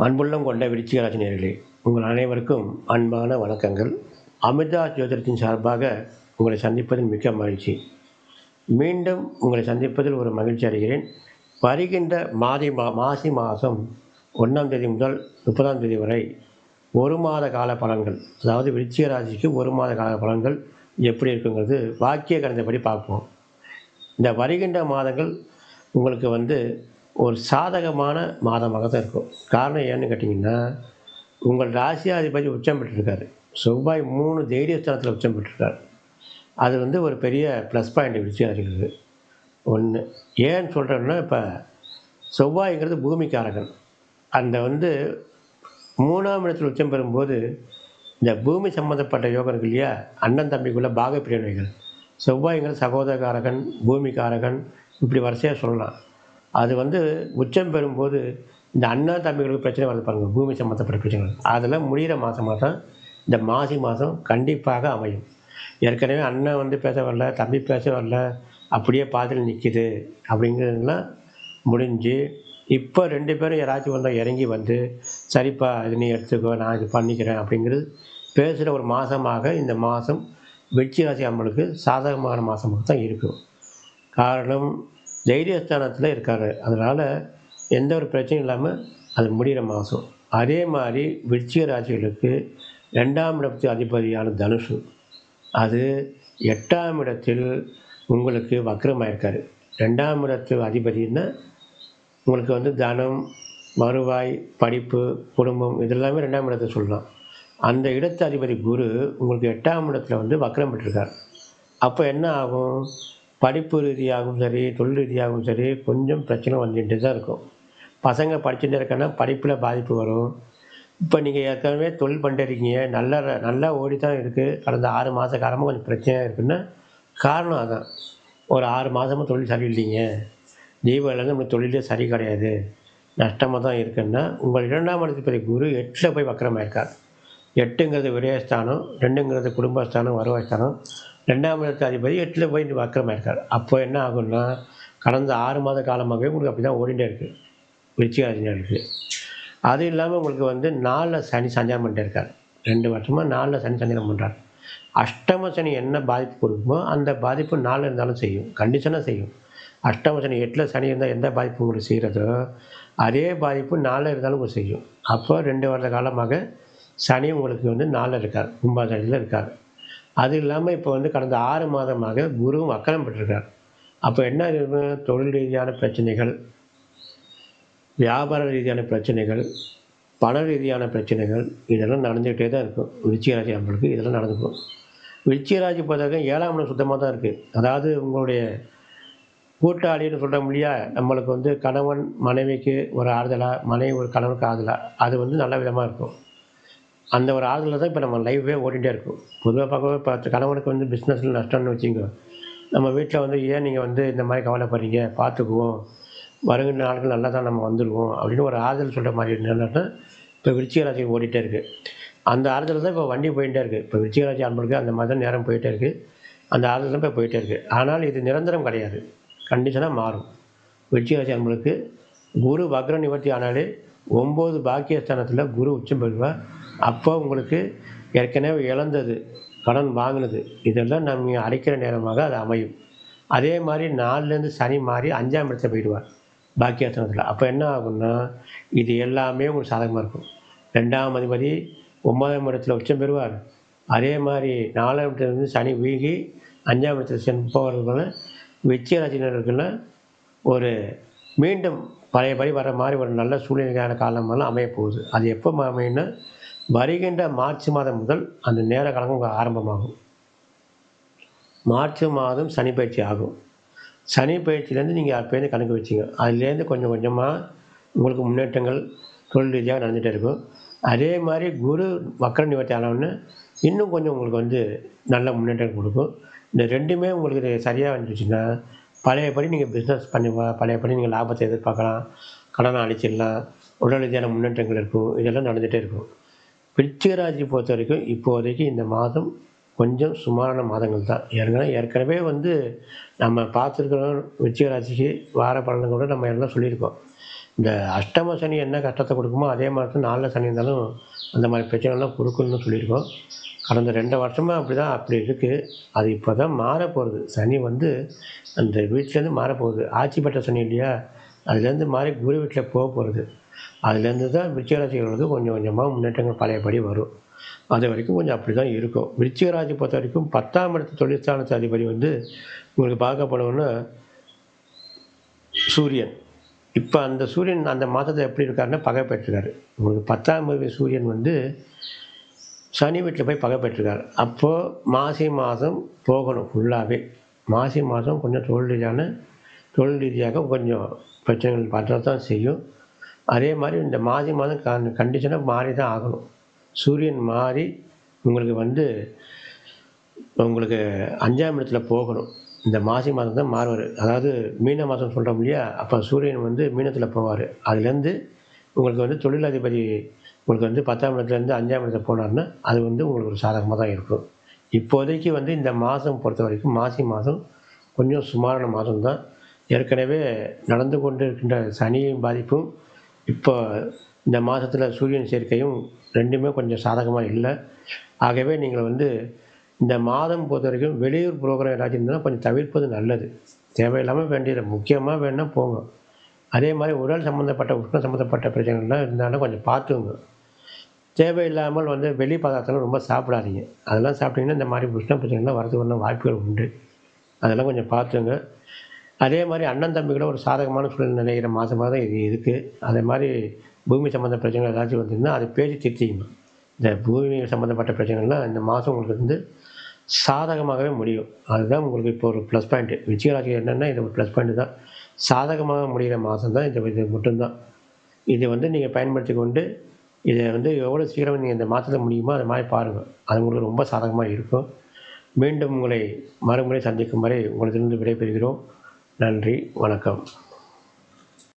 அன்புள்ளம் கொண்ட விருச்சிக ராசி நேயர்களே, உங்கள் அனைவருக்கும் அன்பான வணக்கங்கள். அமிர்தா ஜோதிடத்தின் சார்பாக உங்களை சந்திப்பதில் மிக்க மகிழ்ச்சி. மீண்டும் உங்களை சந்திப்பதில் ஒரு மகிழ்ச்சி அடைகிறேன். வருகின்ற மாசி மாதம் 1ஆம் தேதி முதல் 30ஆம் தேதி வரை ஒரு மாத கால பலன்கள், அதாவது விருச்சிக ராசிக்கு ஒரு மாத கால பலன்கள் எப்படி இருக்குங்கிறது வாக்கிய கணிதப்படி பார்ப்போம். இந்த வருகின்ற மாதங்கள் உங்களுக்கு ஒரு சாதகமான மாதமாக தான் இருக்கும். காரணம் ஏன்னு கேட்டிங்கன்னா, உங்கள் ராசியாதிபதி உச்சம் பெற்றிருக்காரு. செவ்வாய் 3 தைரியஸ்தானத்தில் உச்சம் பெற்றிருக்காரு. அது ஒரு பெரிய ப்ளஸ் பாயிண்ட் விருச்சிக ராசிக்கு. 1 ஏன்னு சொல்கிறேன்னா, இப்போ செவ்வாய்ங்கிறது பூமிக்காரகன். அந்த 3ஆம் இடத்தில் உச்சம் பெறும்போது, இந்த பூமி சம்மந்தப்பட்ட யோகம் இருக்கு இல்லையா, அண்ணன் தம்பிக்குள்ள பாக பிரிவினைகள். செவ்வாய்ங்கிறது சகோதரகாரகன், பூமிக்காரகன், இப்படி வரிசையாக சொல்லலாம். அது உச்சம் பெறும்போது இந்த அண்ணா தம்பிகளுக்கு பிரச்சனை வருது பாருங்கள், பூமி சம்மந்தப்பட்ட பிரச்சனைகள். அதெல்லாம் முடிகிற மாதமாக தான் இந்த மாசி மாதம் கண்டிப்பாக அமையும். ஏற்கனவே அண்ணன் பேச வரல, தம்பி பேச வரல, அப்படியே பாதியில் நிற்கிது அப்படிங்கிறதுலாம் முடிஞ்சு, இப்போ 2 பேரும் யாராச்சும் இறங்கி சரிப்பா இது நீ எடுத்துக்கோ, நான் இது பண்ணிக்கிறேன் அப்படிங்கிறது பேசுகிற ஒரு மாதமாக இந்த மாதம் விருச்சிக ராசி அம்மனுக்கு சாதகமான மாதமாக தான் இருக்கும். காரணம், தைரியஸ்தானத்தில் இருக்கார். அதனால் எந்த ஒரு பிரச்சனையும் இல்லாமல் அது முடிகிற மாதம். அதே மாதிரி விருச்சிக ராசிகளுக்கு 2ஆம் இடத்து அதிபதியான தனுசு, அது 8ஆம் இடத்தில் உங்களுக்கு வக்ரமாயிருக்காரு. 2ஆம் இடத்து அதிபதினா உங்களுக்கு தனம், வருவாய், படிப்பு, குடும்பம் இதெல்லாமே 2ஆம் இடத்தை சொல்லலாம். அந்த இடத்து அதிபதி குரு உங்களுக்கு 8ஆம் இடத்துல வக்ரம் பெற்றிருக்கார். அப்போ என்ன ஆகும்? படிப்பு ரீதியாகவும் சரி, தொழில் ரீதியாகவும் சரி, கொஞ்சம் பிரச்சனை வந்துகிட்டே தான் இருக்கும். பசங்க படிச்சுட்டே இருக்கன்னா படிப்பில் பாதிப்பு வரும். இப்போ நீங்கள் ஏற்கனவே தொழில் பண்ணிட்டு இருக்கீங்க, நல்லா ஓடி தான் இருக்குது, கடந்த 6 மாத காலமாக கொஞ்சம் பிரச்சனையாக இருக்குன்னா காரணம் அதான். ஒரு 6 மாதமாக தொழில் சரியில்லைங்க, தீபாவளிலேருந்து நம்மளுக்கு தொழிலே சரி கிடையாது, நஷ்டமாக தான் இருக்குன்னா, உங்கள் 2ஆம் இடத்துப்பதி குரு 8ல் போய் வக்கரமாயிருக்கார். 8ங்கிறது விரயஸ்தானம், 2ங்கிறது குடும்பஸ்தானம், வருவாய்ஸ்தானம். 2ஆம் இடத்து அதிபதி 8ல் போய் வக்கரமாயிருக்கார். அப்போ என்ன ஆகும்னா, கடந்த 6 மாத காலமாகவே உங்களுக்கு அப்படி தான் ஓடிட்டே இருக்குது விருச்சிக ராசினருக்கு. அது இல்லாமல் உங்களுக்கு 4ல் சனி சஞ்சாரம் பண்ணிட்டே இருக்கார். 2 வருஷமாக 4ல் சனி சஞ்சாரம் பண்ணுறார். அஷ்டம சனி என்ன பாதிப்பு கொடுக்குமோ அந்த பாதிப்பு 4ல் இருந்தாலும் செய்யும், கண்டிஷனாக செய்யும். அஷ்டம சனி 8ல் சனி இருந்தால் எந்த பாதிப்பு உங்களுக்கு செய்கிறதோ அதே பாதிப்பு 4ல் இருந்தாலும் உங்களுக்கு செய்யும். அப்போ 2 வருட காலமாக சனி உங்களுக்கு 4ல் இருக்கார், கும்பாசனியில் இருக்கார். அது இல்லாமல் இப்போ கடந்த 6 மாதமாக குருவும் வக்கரம் பெற்றிருக்கார். அப்போ என்ன இருக்கும்? தொழில் ரீதியான பிரச்சனைகள், வியாபார ரீதியான பிரச்சனைகள், பண ரீதியான பிரச்சனைகள், இதெல்லாம் நடந்துக்கிட்டே தான் இருக்கும். விருச்சிக ராசி அன்பர்களுக்கு இதெல்லாம் நடந்துக்கும். விருச்சிக ராசி பொறுத்தவரைக்கும் 7ஆம் இடம் சுத்தமாக தான் இருக்குது. அதாவது உங்களுடைய கூட்டாளின்னு சொல்கிறோம் இல்லையா, நம்மளுக்கு கணவன் மனைவிக்கு ஒரு ஆறுதலாக, மனைவி ஒரு கணவனுக்கு ஆறுதலாக, அது நல்ல விதமாக இருக்கும். அந்த ஒரு ஆறுதலில் தான் இப்போ நம்ம லைஃபே ஓடிகிட்டே இருக்கும். பொதுவாக பார்க்கவே இப்போ கணவனுக்கு பிஸ்னஸில் நஷ்டம்னு வச்சுக்கோ, நம்ம வீட்டில் ஏன் நீங்கள் இந்த மாதிரி கவலைப்படுறீங்க, பார்த்துக்குவோம், வருகின்ற நாட்கள் நல்லா தான் நம்ம வந்துடுவோம் அப்படின்னு ஒரு ஆறுதல் சொல்கிற மாதிரி என்னன்னா இப்போ விருச்சிக ராசி ஓடிட்டே இருக்குது. அந்த ஆறுதல் தான் இப்போ வண்டி போயிட்டே இருக்குது. இப்போ விருச்சிக ராசி அன்பர்களுக்கு அந்த மாதிரி தான் நேரம் போயிட்டே இருக்குது. அந்த ஆறுதல் தான் இப்போ போயிட்டே இருக்குது. ஆனால் இது நிரந்தரம் கிடையாது, கண்டிஷனாக மாறும். விருச்சிக ராசி அன்பர்களுக்கு குரு வக்ர நிவர்த்தி ஆனாலே 9 பாக்கியஸ்தானத்தில் குரு உச்சம் பெறுவார். அப்போ உங்களுக்கு ஏற்கனவே இழந்தது, கடன் வாங்கினது, இதெல்லாம் நம்ம அடைக்கிற நேரமாக அது அமையும். அதே மாதிரி 4லேருந்து சனி மாறி 5ஆம் இடத்துல போயிடுவார் பாக்கியாசனத்தில். அப்போ என்ன ஆகும்னா, இது எல்லாமே உங்களுக்கு சாதகமாக இருக்கும். 2ஆம் அதிபதி 9ஆம் இடத்துல உச்சம் பெறுவார். அதே மாதிரி 4ஆம் இடத்துலேருந்து சனி வீகி 5ஆம் இடத்துல போகிறதுனால விருச்சிக ராசினருக்குள்ள ஒரு மீண்டும் பழையபடி வர மாதிரி ஒரு நல்ல சூழ்நிலையான காலமெல்லாம் அமையப்போகுது. அது எப்போ அமையும்னா, வருகின்ற மார்ச் மாதம் முதல் அந்த நேர காலம் ஆரம்பமாகும். மார்ச் மாதம் சனி பயிற்சி ஆகும். சனி பயிற்சியிலேருந்து நீங்கள் அப்போலேருந்து கணக்கு வச்சிங்க, அதுலேருந்து கொஞ்சம் கொஞ்சமாக உங்களுக்கு முன்னேற்றங்கள் தொழில் ரீதியாக நடந்துகிட்டே இருக்கும். அதே மாதிரி குரு வக்ர நிவர்த்தி ஆனவுடனே இன்னும் கொஞ்சம் உங்களுக்கு நல்ல முன்னேற்றம் கொடுக்கும். இந்த 2மே உங்களுக்கு சரியாக வந்துச்சுன்னா, பழையபடி நீங்கள் பிஸ்னஸ் பண்ணி பழையபடி நீங்கள் லாபத்தை எதிர்பார்க்கலாம், கடனை அழிச்சிடலாம், உடல் ரீதியான முன்னேற்றங்கள் இருக்கும், இதெல்லாம் நடந்துகிட்டே இருக்கும். விருச்சிக ராசி பொறுத்த வரைக்கும் இப்போதைக்கு இந்த மாதம் கொஞ்சம் சுமாரான மாதங்கள் தான். ஏற்கனவே நம்ம பார்த்துருக்கிறோம். விருச்சிக ராசிக்கு வார பலன்கள் கூட நம்ம எல்லாம் சொல்லியிருக்கோம். இந்த அஷ்டம சனி என்ன கஷ்டத்தை கொடுக்குமோ அதே மாதிரி தான் 4ல சனி இருந்தாலும் அந்த மாதிரி பிரச்சனைலாம் கொடுக்குன்னு சொல்லியிருக்கோம். கடந்த 2 வருஷமா அப்படிதான் அப்படி இருக்குது. அது இப்போ தான் மாறப்போகுது. சனி வந்து அந்த வீட்லேருந்து மாறப்போகுது. ஆட்சி பெற்ற சனி இல்லையா? அதுலேருந்து மாறி குரு வீட்டில் போகிறது. அதுலேருந்து தான் விருச்சிக ராசிகளுக்கு கொஞ்சம் கொஞ்சமாக முன்னேற்றங்கள் பழையபடி வரும். அது வரைக்கும் கொஞ்சம் அப்படி தான் இருக்கும். விருச்சிக ராசி பொறுத்த வரைக்கும் 10ஆம் இடத்து தொழிற்ஸ்தானத்து அதிபதி வந்து உங்களுக்கு பார்க்க போனோம்னா சூரியன். இப்போ அந்த சூரியன் அந்த மாதத்துல எப்படி இருக்காருன்னா பகை பெற்றிருக்காரு. உங்களுக்கு 10ஆம் வீடு சூரியன் வந்து சனி வீட்டில் போய் பகை பெற்றிருக்காரு. அப்போது மாசி மாதம் போகணும் ஃபுல்லாகவே. மாசி மாதம் கொஞ்சம் தொழில் ரீதியாக கொஞ்சம் பிரச்சனைகள் படுற தான் செய்யும். அதே மாதிரி இந்த மாசி மாதம் கண்டிஷனாக மாறி தான் ஆகணும். சூரியன் மாறி உங்களுக்கு வந்து உங்களுக்கு 5ஆம் இடத்துல போகணும். இந்த மாசி மாதம் தான் மாறுவார். அதாவது மீன மாதம் சொல்கிறோம் இல்லையா? அப்போ சூரியன் வந்து மீனத்தில் போவார். அதுலேருந்து உங்களுக்கு வந்து தொழிலதிபதி உங்களுக்கு வந்து 10ஆம் இடத்துலேருந்து 5ஆம் இடத்துல போனார்னா அது வந்து உங்களுக்கு ஒரு சாதகமாக தான் இருக்கும். இப்போதைக்கு வந்து இந்த மாதம் பொறுத்த வரைக்கும் மாசி மாதம் கொஞ்சம் சுமாரான மாதம் தான். ஏற்கனவே நடந்து கொண்டு இருக்கின்ற சனியின் பாதிப்பும் இப்போ இந்த மாதத்தில் சூரியன் சேர்க்கையும் 2மே கொஞ்சம் சாதகமாக இல்லை. ஆகவே நீங்கள் வந்து இந்த மாதம் பொறுத்த வரைக்கும் வெளியூர் புரோகிராம் ஏதாச்சும் இருந்ததுன்னா கொஞ்சம் தவிர்ப்பது நல்லது. தேவையில்லாமல் வேண்டியது முக்கியமாக வேணுன்னா போங்க. அதே மாதிரி உடல் சம்மந்தப்பட்ட உஷ்ணம் சம்மந்தப்பட்ட பிரச்சனைகள்லாம் இருந்தாலும் கொஞ்சம் பார்த்துங்க. தேவையில்லாமல் வந்து வெளி பதார்த்தம்லாம் ரொம்ப சாப்பிடாதீங்க. அதெல்லாம் சாப்பிட்டீங்கன்னா இந்த மாதிரி உஷ்ண பிரச்சனைலாம் வரதுக்கு வாய்ப்புகள் உண்டு. அதெல்லாம் கொஞ்சம் பார்த்துங்க. அதே மாதிரி அண்ணன் தம்பிகளோட ஒரு சாதகமான சூழ்நிலை நிலைகிற மாதமாக தான் இது இருக்குது. அதே மாதிரி பூமி சம்மந்த பிரச்சனைகள் ஏதாச்சும் வந்ததுன்னா அதை பேசி தீர்த்திக்கணும். இந்த பூமி சம்மந்தப்பட்ட பிரச்சனைகள்லாம் இந்த மாதம் உங்களுக்கு வந்து சாதகமாகவே முடியும். அதுதான் உங்களுக்கு இப்போ ஒரு ப்ளஸ் பாயிண்ட்டு. விருச்சிக ராசிக்கு என்னென்னா இது ஒரு ப்ளஸ் பாயிண்ட்டு தான். சாதகமாக முடிகிற மாதம் தான் இது மட்டும்தான். இதை வந்து நீங்கள் பயன்படுத்தி கொண்டு இதை வந்து எவ்வளோ சீக்கிரம் நீங்கள் இந்த மாதத்தில் முடியுமோ அது மாதிரி பாருங்கள். அது உங்களுக்கு ரொம்ப சாதகமாக இருக்கும். மீண்டும் உங்களை மறுமுறை சந்திக்கும் வரை உங்களிடமிருந்து விடைபெறுகிறோம். நன்றி, வணக்கம்.